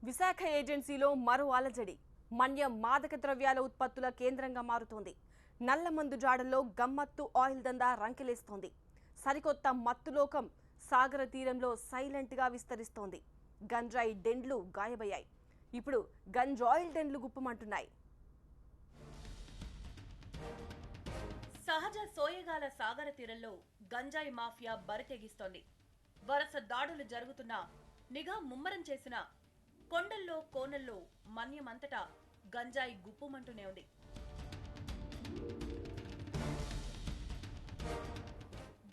విశాఖ ఏజెన్సీలో మరో అలజడి. మన్యం మాదక ద్రవ్యాల ఉత్పత్తుల కేంద్రంగా మారుతోంది. నల్లమందు జాడల్లో గమ్మత్తు ఆయిల్ దందా రంకెలేస్తోంది. సరికొత్త మత్తులోకం సాగర తీరంలో సైలెంట్గా విస్తరిస్తోంది. గంజాయి డెండ్లు గాయబయ్యాయి. ఇప్పుడు గంజాయిల్ డెండ్లు గుప్పమంటున్నాయి. సహజ సోయగాల సాగర తీరంలో గంజాయి మాఫియా బరితెగిస్తోంది. వరుస దాడులు జరుగుతున్నా నిఘా ముమ్మరం చేసిన కొండల్లో కోనల్లో మన్యమంతటా గంజాయి గుప్పుమంటూనే ఉంది.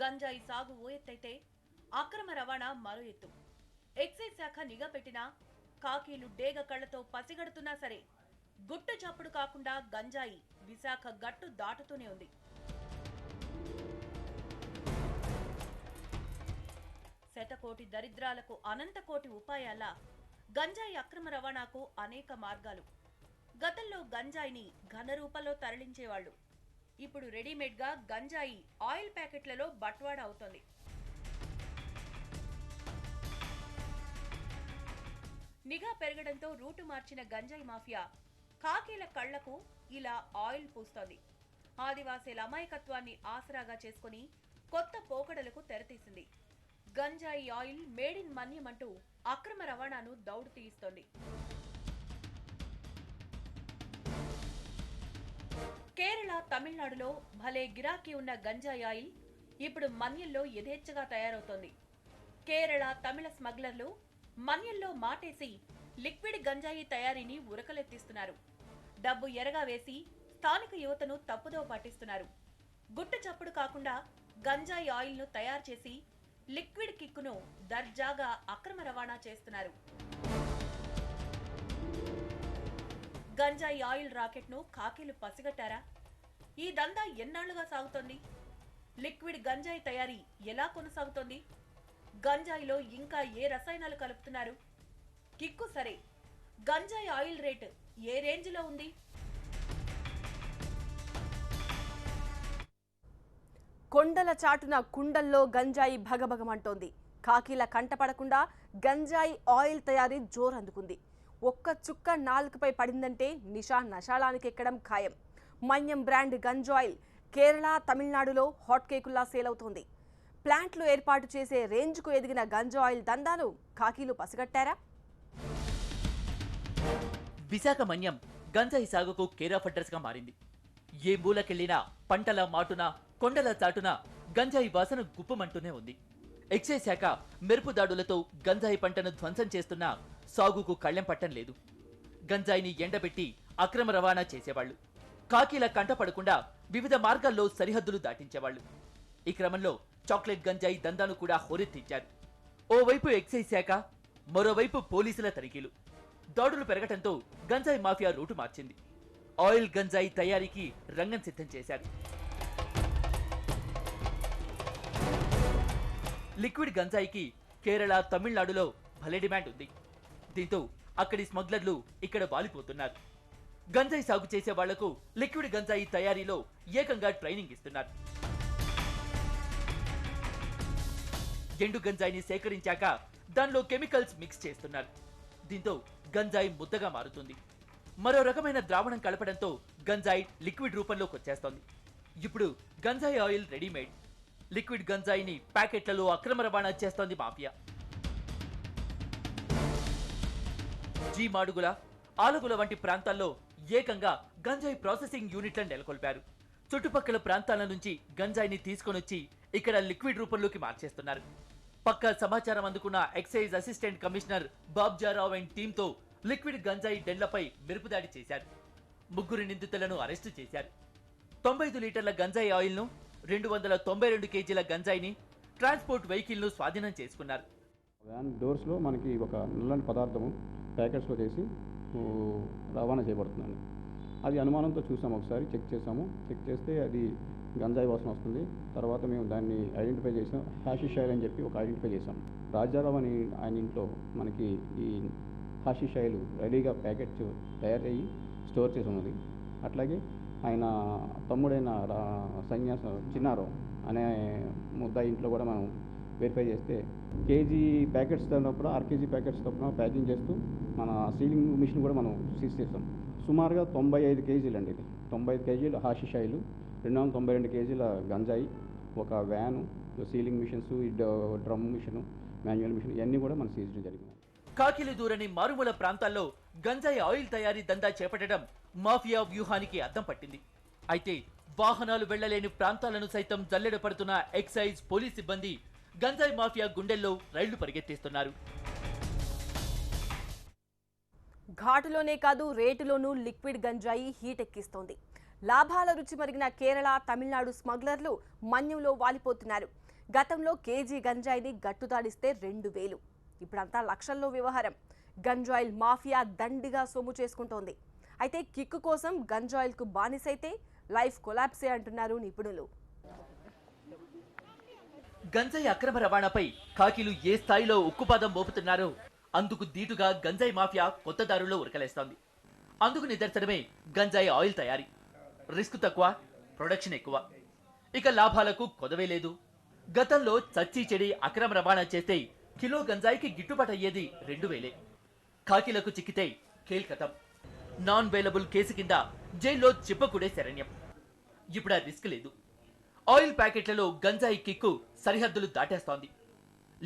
గంజాయి సాగు ఓ ఎత్తైతే అక్రమ రవాణా మరో ఎత్తు. ఎక్సైజ్ శాఖ నిఘా పెట్టినా కాకీలు డేగ కళ్లతో పసిగడుతున్నా సరే గుట్టు చప్పుడు కాకుండా గంజాయి విశాఖ గట్టు దాటుతూనే ఉంది. శతకోటి దరిద్రాలకు అనంతకోటి ఉపాయాల గంజాయి అక్రమ రవాణాకు అనేక మార్గాలు. గతంలో గంజాయిని ఘన రూపంలో తరలించేవాళ్లు. ఇప్పుడు రెడీమేడ్ గా గంజాయి ఆయిల్ ప్యాకెట్లలో బట్వాడా అవుతోంది. నిఘా పెరగడంతో రూటు మార్చిన గంజాయి మాఫియా కాకీల కళ్లకు ఇలా ఆయిల్ పూస్తోంది. ఆదివాసీల అమాయకత్వాన్ని ఆసరాగా చేసుకుని కొత్త పోకడలకు తెరతీసింది. గంజాయి ఆయిల్ మేడ్ ఇన్ మన్యం అంటూ అక్రమ రవాణాను దౌడు తీయిస్తోంది. కేరళ, తమిళనాడులో భలే గిరాకీ ఉన్న గంజాయి ఆయిల్ ఇప్పుడు మన్యంలో యథేచ్ఛగా తయారవుతోంది. కేరళ, తమిళ స్మగ్లర్లు మన్యంలో మాటేసి లిక్విడ్ గంజాయి తయారీని ఉరకలెత్తిస్తున్నారు. డబ్బు ఎరగా వేసి స్థానిక యువతను తప్పుదోవ పట్టిస్తున్నారు. గుట్టు చప్పుడు కాకుండా గంజాయి ఆయిల్ ను తయారు చేసి లిక్విడ్ కిక్కును దర్జాగా అక్రమ రవాణా చేస్తున్నారు. గంజాయి ఆయిల్ రాకెట్ ను కాకీలు పసిగట్టారా? ఈ దందా ఎన్నాళ్లుగా సాగుతోంది? లిక్విడ్ గంజాయి తయారీ ఎలా కొనసాగుతోంది? గంజాయిలో ఇంకా ఏ రసాయనాలు కలుపుతున్నారు? కిక్కు సరే, గంజాయి ఆయిల్ రేట్ ఏ రేంజ్లో ఉంది? కొండల చాటున కుండల్లో గంజాయి భగభగమంటోంది. కాకీల కంటపడకుండా గంజాయి ఆయిల్ తయారీ జోరందుకుంది. ఒక్క చుక్క నాలుకపై పడిందంటే నిషా నషాలానికి ఎక్కడం ఖాయం. మన్యం బ్రాండ్ గంజాయిల్ కేరళ, తమిళనాడులో హాట్ కేకుల్లా సేల్ అవుతోంది. ప్లాంట్లు ఏర్పాటు చేసే రేంజ్కు ఎదిగిన గంజాయిల్ దందాను కాకీలు పసిగట్టారా? విశాఖ మన్యం గంజాయి సాగుకు కేర్ ఆఫ్ అడ్రస్ గా మారింది. ఏ మూలకెళ్లినా పంటల మాటున కొండల చాటున గంజాయి వాసన గుప్పమంటూనే ఉంది. ఎక్సైజ్ శాఖ మెరుపు దాడులతో గంజాయి పంటను ధ్వంసం చేస్తున్నా సాగుకు కళ్లెం పట్టం లేదు. గంజాయిని ఎండబెట్టి అక్రమ రవాణా చేసేవాళ్లు. కాకీల కంటపడకుండా వివిధ మార్గాల్లో సరిహద్దులు దాటించేవాళ్లు. ఈ క్రమంలో చాక్లెట్ గంజాయి దందాను కూడా హోరెత్తించారు. ఓవైపు ఎక్సైజ్ శాఖ, మరోవైపు పోలీసుల తనిఖీలు. దాడులు పెరగటంతో గంజాయి మాఫియా రూటు మార్చింది. ఆయిల్ గంజాయి తయారీకి రంగం సిద్ధం చేశారు. లిక్విడ్ గంజాయికి కేరళ, తమిళనాడులో భలే డిమాండ్ ఉంది. దీంతో అక్కడి స్మగ్లర్లు ఇక్కడ వాలిపోతున్నారు. గంజాయి సాగు చేసే వాళ్లకు లిక్విడ్ గంజాయి తయారీలో ఏకంగా ట్రైనింగ్ ఇస్తున్నారు. ఎండు గంజాయిని సేకరించాక దానిలో కెమికల్స్ మిక్స్ చేస్తున్నారు. దీంతో గంజాయి ముద్దగా మారుతుంది. మరో రకమైన ద్రావణం కలపడంతో గంజాయి లిక్విడ్ రూపంలోకి వచ్చేస్తోంది. ఇప్పుడు గంజాయి ఆయిల్ రెడీమేడ్. లిక్విడ్ గంజాయిని ప్యాకెట్లలో అక్రమ రవాణా చేస్తోంది మాఫియా. జీ మాడుగుల, ఆలగుల వంటి ప్రాంతాల్లో ఏకంగా గంజాయి ప్రాసెసింగ్ యూనిట్లను నెలకొల్పారు. చుట్టుపక్కల ప్రాంతాల నుంచి గంజాయిని తీసుకొనొచ్చి ఇక్కడ లిక్విడ్ రూపంలోకి మార్చేస్తున్నారు. పక్కా సమాచారం అందుకున్న ఎక్సైజ్ అసిస్టెంట్ కమిషనర్ బాబ్జారావు అండ్ టీంతో లిక్విడ్ గంజాయి డెన్లపై మెరుపుదాడి చేశారు. 3 నిందితులను అరెస్టు చేశారు. 95 లీటర్ల గంజాయి ఆయిల్ను, 292 కేజీల గంజాయిని, ట్రాన్స్పోర్ట్ వెహికల్ను స్వాధీనం చేసుకున్నారు. వ్యాన్ డోర్స్లో మనకి ఒక నల్లని పదార్థము ప్యాకెట్స్లో చేసి రవాణా చేయబడుతుందండి. అది అనుమానంతో చూసాము, ఒకసారి చెక్ చేసాము. చెక్ చేస్తే అది గంజాయి వాసన వస్తుంది. తర్వాత మేము దాన్ని ఐడెంటిఫై చేసాం. హాషిష్ ఆయిల్ అని చెప్పి ఒక ఐడెంటిఫై చేసాం. రాజారావు అని ఆయన ఇంట్లో మనకి ఈ హాషిష్ ఆయిల్ రెడీగా ప్యాకెట్స్ తయారయ్యి స్టోర్ చేసి ఉన్నది. అట్లాగే ఆయన తమ్ముడైన సన్యాస చిన్నారావు అనే ముద్దాయి ఇంట్లో కూడా మనం వెరిఫై చేస్తే కేజీ ప్యాకెట్స్ తగినప్పుడు కేజీ ప్యాకెట్స్ తప్పున ప్యాకింగ్ చేస్తూ మన సీలింగ్ మిషన్ కూడా మనం సీజ్ చేస్తాం. సుమారుగా 95 కేజీలు అండి. ఇది 95 కేజీలు హాషిష్ ఆయిల్, 292 కేజీల గంజాయి, ఒక van, sealing machines, drum machine, manual machine ఇవన్నీ కూడా మనం సీజ్ చేయడం జరిగింది. కాకిలు దూరని మారుమూల ప్రాంతాల్లో గంజాయి ఆయిల్ తయారీ దందా చేపట్టడం మాఫియా వ్యూహానికి అద్దం పట్టింది. అయితే వాహనాలు వెళ్లలేని ప్రాంతాలను సైతం జల్లెడ పడుతున్న ఎక్సైజ్ పోలీస్ సిబ్బంది గంజాయి మాఫియా గుండెల్లో రైళ్లు పరిగెత్తిస్తున్నారు. ఘాటులోనే కాదు రేటులోనూ లిక్విడ్ గంజాయి హీట్ ఎక్కిస్తోంది. లాభాల రుచి మరిగిన కేరళ, తమిళనాడు స్మగ్లర్లు మన్యంలో వాలిపోతున్నారు. గతంలో కేజీ గంజాయిని గట్టుదాడిస్తే 2000, ఇప్పుడంతా లక్షల్లో వ్యవహారం. గంజాయిల్ మాఫియా దండిగా సొమ్ము చేసుకుంటోంది. అయితే కిక్కు కోసం గంజాయిల్కు బానిసైతే లైఫ్ కొలాప్సే అంటున్నారు నిపుణులు. గంజాయి అక్రమ రవాణాపై కాకిలు ఏ స్థాయిలో ఉక్కుపాదం మోపుతున్నారో అందుకు దీటుగా గంజాయి మాఫియా కొత్త దారుల్లో ఉరకలేస్తోంది. అందుకు నిదర్శనమే గంజాయి ఆయిల్ తయారీ. రిస్క్ తక్కువ, ప్రొడక్షన్ ఎక్కువ, ఇక లాభాలకు కొదవే లేదు. గతంలో చచ్చి చెడి అక్రమ రవాణా చేస్తే కిలో గంజాయికి గిట్టుబాటు అయ్యేది 2000. కాకిలకు చిక్కితే కేల్కతం. నాన్ వేలబుల్ కేసు కింద జైల్లో చిప్పకుడే శరణ్యం. ఇప్పుడు ఆ రిస్క్ లేదు. ఆయిల్ ప్యాకెట్లలో గంజాయి కిక్కు సరిహద్దులు దాటేస్తోంది.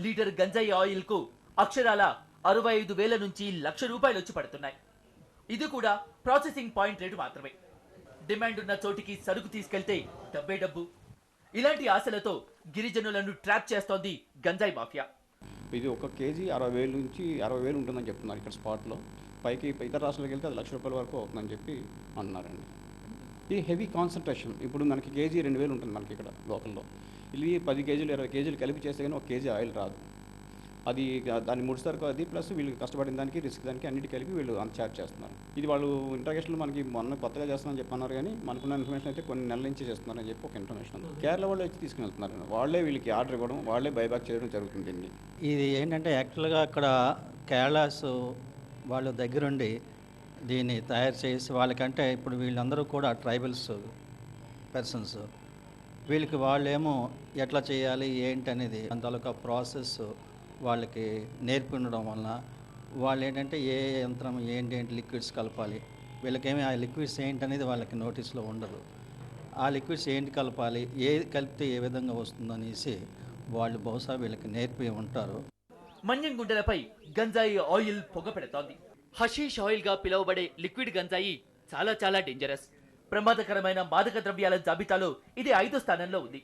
లీటర్ గంజాయి ఆయిల్కు అక్షరాల 65,000 నుంచి ₹1,00,000 వచ్చి పడుతున్నాయి. ఇది కూడా ప్రాసెసింగ్ పాయింట్ రేటు మాత్రమే. డిమాండ్ ఉన్న చోటికి సరుకు తీసుకెళ్తే డబ్బే డబ్బు. ఇలాంటి ఆశలతో గిరిజనులను ట్రాప్ చేస్తోంది గంజాయి మాఫియా. ఇది ఒక కేజీ 60,000 నుంచి 60,000 ఉంటుందని చెప్తున్నారు ఇక్కడ స్పాట్లో. పైకి ఇతర రాష్ట్రాలకు వెళ్తే అది ₹1,00,000 వరకు అవుతుందని చెప్పి అంటున్నారండి. ఇది హెవీ కాన్సన్ట్రేషన్. ఇప్పుడు మనకి కేజీ 2,000 ఉంటుంది మనకి ఇక్కడ లోకల్లో. ఇది 10 కేజీలు 20 కేజీలు కలిపి చేస్తే కానీ 1 కేజీ ఆయిల్ రాదు. అది దాన్ని ముడిస్తారు. అది ప్లస్ వీళ్ళు కష్టపడిన దానికి రిస్క్ దానికి అన్నిటి కలిపి వీళ్ళు అంత ఛార్జ్ చేస్తున్నారు. ఇది వాళ్ళు ఇంటర్గేషన్లో మనకి మొన్న కొత్తగా చేస్తున్నారని చెప్పన్నారు, కానీ మనకున్న ఇన్ఫర్మేషన్ అయితే కొన్ని నెలల నుంచి చేస్తున్నారని చెప్పి ఒక ఇన్ఫర్మేషన్ ఉంది. కేరళ వాళ్ళు వచ్చి తీసుకుని వెళ్తున్నారు. వాళ్ళే వీళ్ళకి ఆర్డర్ ఇవ్వడం, వాళ్ళే బైబ్యాక్ చేయడం జరుగుతుంది. ఇది ఏంటంటే యాక్చువల్గా అక్కడ కేరళస్ వాళ్ళు దగ్గరుండి దీన్ని తయారు చేసి వాళ్ళకంటే ఇప్పుడు వీళ్ళందరూ కూడా ట్రైబల్స్ పర్సన్స్, వీళ్ళకి వాళ్ళేమో ఎట్లా చేయాలి ఏంటి అనేది అంతలోక ప్రాసెస్ వాళ్ళకి నేర్పి ఉండడం వలన వాళ్ళు ఏంటంటే ఏ యంత్రం ఏంటి లిక్విడ్స్ కలపాలి, వీళ్ళకేమీ ఆ లిక్విడ్స్ ఏంటి అనేది వాళ్ళకి నోటీస్లో ఉండదు. ఆ లిక్విడ్స్ ఏంటి కలపాలి, కలిపితే ఏ విధంగా వస్తుందనేసి వాళ్ళు బహుశా వీళ్ళకి నేర్పి ఉంటారు. మన్యం గుండెలపై గంజాయి ఆయిల్ పొగ పెడుతోంది. హషీష్ ఆయిల్ గా పిలువబడే లిక్విడ్ గంజాయి చాలా చాలా డేంజరస్. ప్రమాదకరమైన మాదక ద్రవ్యాల జాబితాలో ఇది 5వ స్థానంలో ఉంది.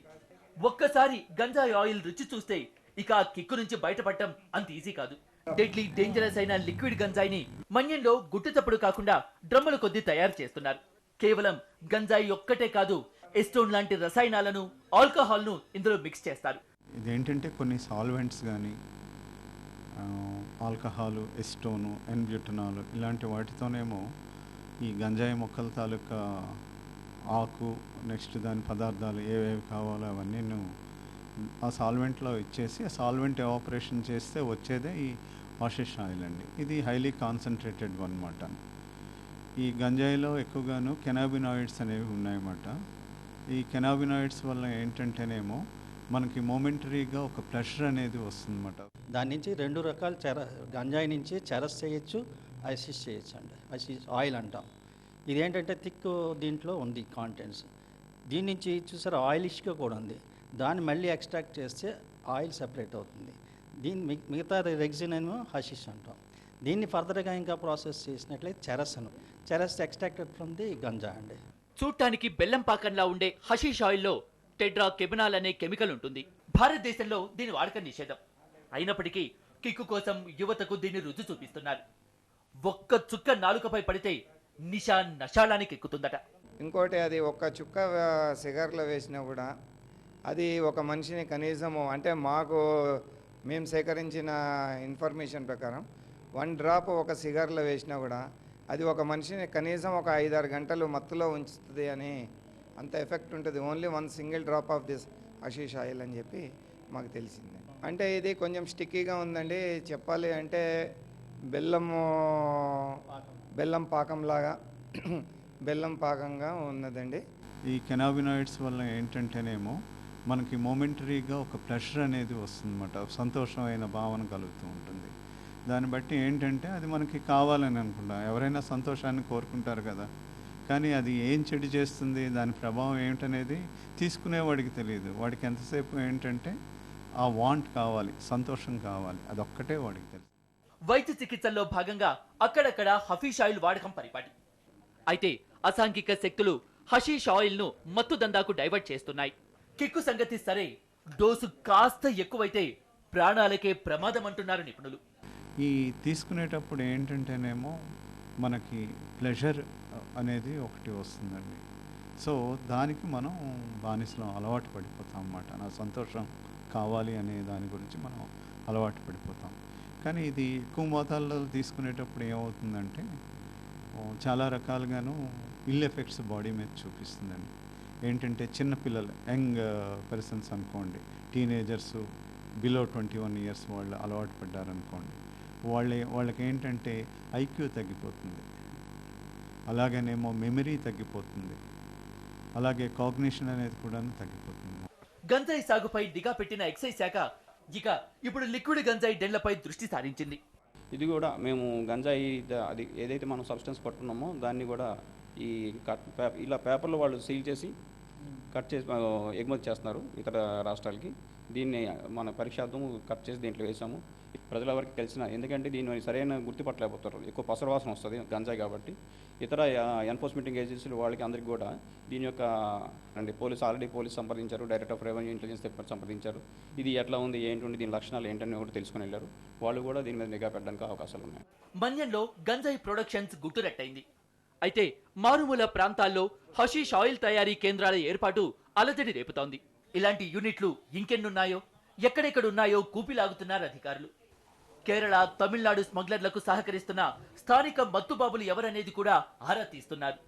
ఒక్కసారి గంజాయి ఆయిల్ రుచి చూస్తే ఇక ఆ కిక్కు నుంచి బయటపడటం అంత ఈజీ కాదు. డెడ్లీ డేంజరస్ అయిన లిక్విడ్ గంజాయిని మన్యంలో గుట్టు చప్పుడు కాకుండా డ్రమ్ముల కొద్దీ తయారు చేస్తున్నారు. కేవలం గంజాయి ఒక్కటే కాదు, ఎస్టోన్ లాంటి రసాయనాలను, ఆల్కహాల్ను ఇందులో మిక్స్ చేస్తారు. ఇదేంటంటే కొన్ని సాల్వెంట్స్ కానీ ఆల్కహాలు, ఎస్టోను, ఎన్బ్యూటనాలు ఇలాంటి వాటితోనేమో ఈ గంజాయి మొక్కల తాలూకా ఆకు, నెక్స్ట్ దాని పదార్థాలు ఏవేవి కావాలో అవన్నీ ఆ సాల్వెంట్లో ఇచ్చేసి ఆ సాల్వెంట్ ఎవాపరేషన్ చేస్తే వచ్చేదే ఈ హాషిష్ ఆయిల్ అండి. ఇది హైలీ కాన్సన్ట్రేటెడ్ అనమాట. ఈ గంజాయిలో ఎక్కువగాను కెనాబినాయిడ్స్ అనేవి ఉన్నాయన్నమాట. ఈ కెనాబినాయిడ్స్ వల్ల ఏంటంటేనేమో మనకి మొమెంటరీగా ఒక ప్రెషర్ అనేది వస్తుందన్నమాట. దాని నుంచి 2 రకాల గంజాయి నుంచి చెరస్ చేయొచ్చు, ఐసిస్ చేయొచ్చు అండి. ఐసిస్ ఆయిల్ అంటాం. ఇదేంటంటే థిక్ దీంట్లో ఉంది కాంటెంట్స్. దీని నుంచి చూసారా ఆయిలిష్గా కూడా ఉంది. దాన్ని మళ్ళీ ఎక్స్ట్రాక్ట్ చేస్తే ఆయిల్ సెపరేట్ అవుతుంది. మిగతా రెగ్జిన్ ఏమో హషిష్ అంటాం. దీన్ని ఫర్దర్గా ఇంకా ప్రాసెస్ చేసినట్లయితే charas extracted from the ganja అండి. చూడటానికి బెల్లం పాకంలా ఉండే హషీష్ ఆయిల్లో టెడ్రా కెబినాల్ అనే కెమికల్ ఉంటుంది. భారతదేశంలో దీని వాడకం నిషేధం. అయినప్పటికీ కిక్కు కోసం యువతకు దీన్ని రుచి చూపిస్తున్నారు. ఒక్క చుక్క నాలుకపై పడితే నిషా నషాళానికి ఎక్కుతుందట. ఇంకోటి అది ఒక్క చుక్క సిగార్లో వేసినా కూడా అది ఒక మనిషిని కనీసము అంటే మేము సేకరించిన ఇన్ఫర్మేషన్ ప్రకారం 1 డ్రాప్ ఒక సిగార్లో వేసినా కూడా అది ఒక మనిషిని కనీసం ఒక 5-6 గంటలు మత్తులో ఉంచుతుంది అని అంత ఎఫెక్ట్ ఉంటుంది. Only 1 single drop of this hashish oil అని చెప్పి మాకు తెలిసింది. అంటే ఇది కొంచెం స్టిక్కీగా ఉందండి. చెప్పాలి అంటే బెల్లం పాకంలాగా బెల్లం పాకంగా ఉన్నదండి. ఈ కెనాబినాయిడ్స్ వల్ల ఏంటంటేనేమో మనకి మొమెంటరీగా ఒక ప్లెషర్ అనేది వస్తుందన్నమాట, సంతోషమైన భావన కలుగుతూ ఉంటుంది. దాన్ని బట్టి ఏంటంటే అది మనకి కావాలని అనుకుంటాం. ఎవరైనా సంతోషాన్ని కోరుకుంటారు కదా, కానీ అది ఏం చెడు చేస్తుంది, దాని ప్రభావం ఏమిటనేది తీసుకునేవాడికి తెలియదు. వాడికి ఎంతసేపు ఏంటంటే ఆ వాంట్ కావాలి, సంతోషం కావాలి, అదొక్కటే వాడికి తెలుసు. వైద్య చికిత్సల్లో భాగంగా అక్కడక్కడ హఫీష్ ఆయిల్ వాడకం పరిపాటి. అయితే అసాంఘిక శక్తులు హషీష్ ఆయిల్ ను మత్తు దందాకు డైవర్ట్ చేస్తున్నాయి. కిక్కు సంగతి సరే, డోసు కాస్త ఎక్కువైతే ప్రాణాలకే ప్రమాదం అంటున్నారు నిపుణులు. ఈ తీసుకునేటప్పుడు ఏంటంటేనేమో మనకి ప్లెజర్ అనేది ఒకటి వస్తుందండి. సో దానికి మనం బానిసలో అలవాటు పడిపోతాం అన్నమాట. నా సంతోషం కావాలి అనే దాని గురించి మనం అలవాటు పడిపోతాం. కానీ ఇది ఎక్కువ మోతాదులో తీసుకునేటప్పుడు ఏమవుతుందంటే చాలా రకాలుగాను ఇల్ ఎఫెక్ట్స్ బాడీ మీద చూపిస్తుందండి. ఏంటంటే చిన్నపిల్లలు, యంగ్ పర్సన్స్ అనుకోండి, టీనేజర్స్, బిలో 21 ఇయర్స్ వాళ్ళు అలవాటు పడ్డారనుకోండి, వాళ్ళకి ఏంటంటే ఐక్యూ తగ్గిపోతుంది, అలాగనేమో మెమరీ తగ్గిపోతుంది, అలాగే కాగ్నిషన్ అనేది కూడా తగ్గిపోతుంది. గంజాయి సాగుపై నిఘా పెట్టిన ఎక్సైజ్ శాఖ ఇక ఇప్పుడు లిక్విడ్ గంజాయి డెన్లపై దృష్టి సారించింది. ఇది కూడా మేము గంజాయి అది ఏదైతే మనం సబ్స్టెన్స్ పట్టుకున్నామో దాన్ని కూడా ఈ ఇలా పేపర్లో వాళ్ళు సీల్ చేసి కట్ చేసి ఎగుమతి చేస్తున్నారు ఇతర రాష్ట్రాలకి. దీన్ని మన పరీక్షార్థం కట్ చేసి దీంట్లో వేసాము. ప్రజలెవరికి తెలిసిన, ఎందుకంటే దీన్ని సరైన గుర్తుపట్టలేకపోతారు, ఎక్కువ పసరవాసన వస్తుంది గంజాయి కాబట్టి. ఇతర ఎన్ఫోర్స్మెంట్ ఏజెన్సీలు వాళ్ళకి అందరికీ కూడా దీని యొక్క ఆల్రెడీ పోలీస్ సంప్రదించారు, డైరెక్టర్ ఆఫ్ రెవెన్యూ ఇంటెలిజెన్స్ సంప్రదించారు. ఇది ఎట్లా ఉంది, ఏంటి, దీని లక్షణాలు ఏంటని కూడా తెలుసుకుని వెళ్ళారు. వాళ్ళు కూడా దీని మీద నిఘా పెట్టడానికి అవకాశాలు ఉన్నాయి. మన్యంలో గంజాయి ప్రొడక్షన్స్ గుట్టురట్టయింది. అయితే మారుమూల ప్రాంతాల్లో హషీష్ ఆయిల్ తయారీ కేంద్రాల ఏర్పాటు అలజడి రేపుతోంది. ఇలాంటి యూనిట్లు ఇంకెన్నున్నాయో, ఎక్కడెక్కడున్నాయో కూపిలాగుతున్నారు అధికారులు. కేరళ, తమిళనాడు స్మగ్లర్లకు సహకరిస్తున్న స్థానిక మత్తుబాబులు ఎవరనేది కూడా ఆరా తీస్తున్నారు.